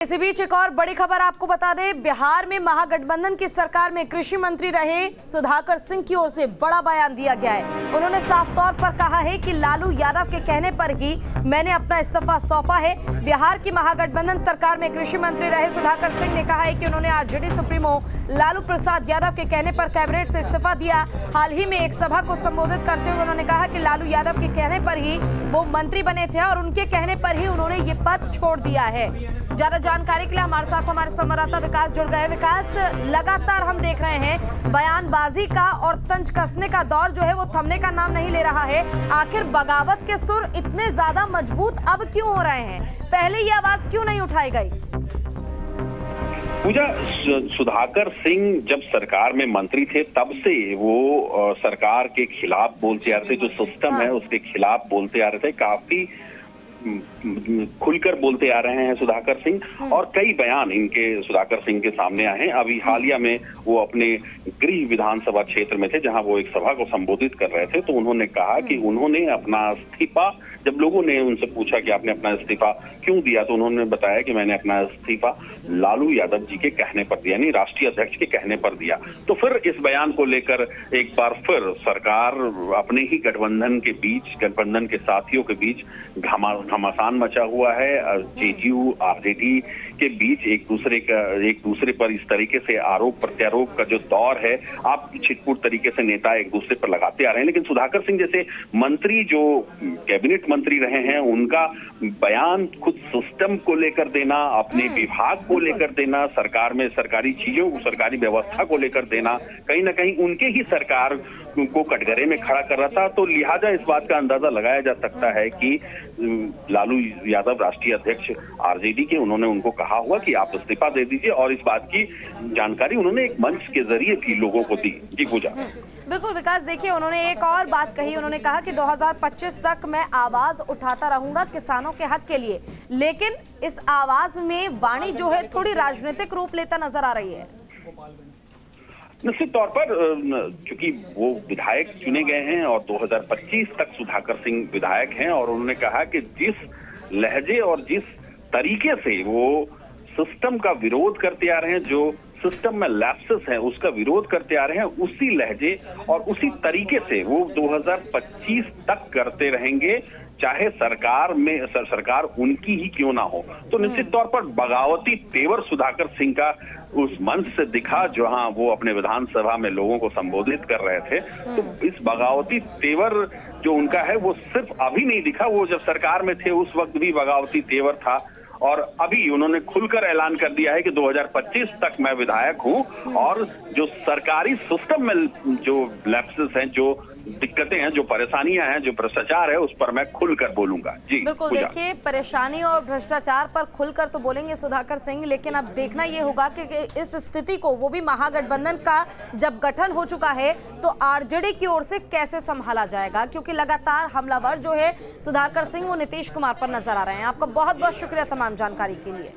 इसी बीच एक और बड़ी खबर आपको बता दें, बिहार में महागठबंधन की सरकार में कृषि मंत्री रहे सुधाकर सिंह की ओर से बड़ा बयान दिया गया है। उन्होंने साफ तौर पर कहा है कि लालू यादव के कहने पर ही मैंने अपना इस्तीफा सौंपा है। बिहार की महागठबंधन सरकार में कृषि मंत्री रहे सुधाकर सिंह ने कहा है कि उन्होंने आरजेडी सुप्रीमो लालू प्रसाद यादव के कहने पर कैबिनेट से इस्तीफा दिया। हाल ही में एक सभा को संबोधित करते हुए उन्होंने कहा कि लालू यादव के कहने पर ही वो मंत्री बने थे और उनके कहने पर ही उन्होंने ये पद छोड़ दिया है। ज्यादा जानकारी के लिए हमारे साथ हमारे संवाददाता विकास जुड़ गए। विकास, लगातार हम देख रहे हैं बयानबाजी का और तंज कसने का दौर जो है वो थमने का नाम नहीं ले रहा है। आखिर बगावत के सुर इतने ज्यादा मजबूत अब क्यों हो रहे हैं? पहले ये आवाज क्यों नहीं उठाई गई? पूजा, सुधाकर सिंह जब सरकार में मंत्री थे तब से वो सरकार के खिलाफ बोलते आ रहे थे। जो सिस्टम है उसके खिलाफ बोलते आ रहे थे। काफी खुलकर बोलते आ रहे हैं सुधाकर सिंह और कई बयान इनके सुधाकर सिंह के सामने आए हैं। अभी हालिया में वो अपने गृह विधानसभा क्षेत्र में थे जहां वो एक सभा को संबोधित कर रहे थे, तो उन्होंने कहा कि उन्होंने अपना इस्तीफा, जब लोगों ने उनसे पूछा कि आपने अपना इस्तीफा क्यों दिया, तो उन्होंने बताया कि मैंने अपना इस्तीफा लालू यादव जी के कहने पर दिया, यानी राष्ट्रीय अध्यक्ष के कहने पर दिया। तो फिर इस बयान को लेकर एक बार फिर सरकार अपने ही गठबंधन के बीच, गठबंधन के साथियों के बीच घमासान मचा हुआ है। जेडीयू आरजेडी के बीच एक दूसरे पर इस तरीके से आरोप प्रत्यारोप का जो दौर है, आप छिटपुट तरीके से नेता एक दूसरे पर लगाते आ रहे हैं। लेकिन सुधाकर सिंह जैसे मंत्री जो कैबिनेट मंत्री रहे हैं, उनका बयान खुद सिस्टम को लेकर देना, अपने विभाग को लेकर देना, सरकार में सरकारी चीजों, सरकारी व्यवस्था को लेकर देना, कहीं ना कहीं उनके ही सरकार को कटघरे में खड़ा कर रहा था। तो लिहाजा इस बात का अंदाजा लगाया जा सकता है कि लालू यादव राष्ट्रीय अध्यक्ष आरजेडी के, उन्होंने उनको कहा हुआ कि आप इस्तीफा दे दीजिए और इस बात की जानकारी उन्होंने एक मंच के जरिए भी लोगों को दी। जी पूजा। बिल्कुल विकास, देखिए उन्होंने एक और बात कही। उन्होंने कहा कि 2025 तक मैं आवाज उठाता रहूंगा किसानों के हक के लिए, लेकिन इस आवाज में वाणी जो है थोड़ी राजनीतिक रूप लेता नजर आ रही है। निश्चित तौर पर क्योंकि वो विधायक चुने गए हैं और 2025 तक सुधाकर सिंह विधायक हैं, और उन्होंने कहा कि जिस लहजे और जिस तरीके से वो सिस्टम का विरोध करते आ रहे हैं, जो सिस्टम में लैप्सेस है उसका विरोध करते आ रहे हैं, उसी लहजे और उसी तरीके से वो 2025 तक करते रहेंगे, चाहे सरकार उनकी ही क्यों ना हो। तो निश्चित तौर पर बगावती तेवर सुधाकर सिंह का उस मंच से दिखा जहां वो अपने विधानसभा में लोगों को संबोधित कर रहे थे। तो इस बगावती तेवर जो उनका है वो सिर्फ अभी नहीं दिखा, वो जब सरकार में थे उस वक्त भी बगावती तेवर था, और अभी उन्होंने खुलकर ऐलान कर दिया है कि 2025 तक मैं विधायक हूं और जो सरकारी सिस्टम में जो लैप्सेस हैं, जो दिक्कतें हैं, जो परेशानियां हैं, जो भ्रष्टाचार है, उस पर मैं खुलकर बोलूंगा। जी बिल्कुल, देखिए परेशानी और भ्रष्टाचार पर खुलकर तो बोलेंगे सुधाकर सिंह, लेकिन अब देखना ये होगा कि इस स्थिति को, वो भी महागठबंधन का जब गठन हो चुका है, तो आरजेडी की ओर से कैसे संभाला जाएगा, क्योंकि लगातार हमलावर जो है सुधाकर सिंह वो नीतीश कुमार पर नजर आ रहे हैं। आपका बहुत बहुत शुक्रिया तमाम जानकारी के लिए।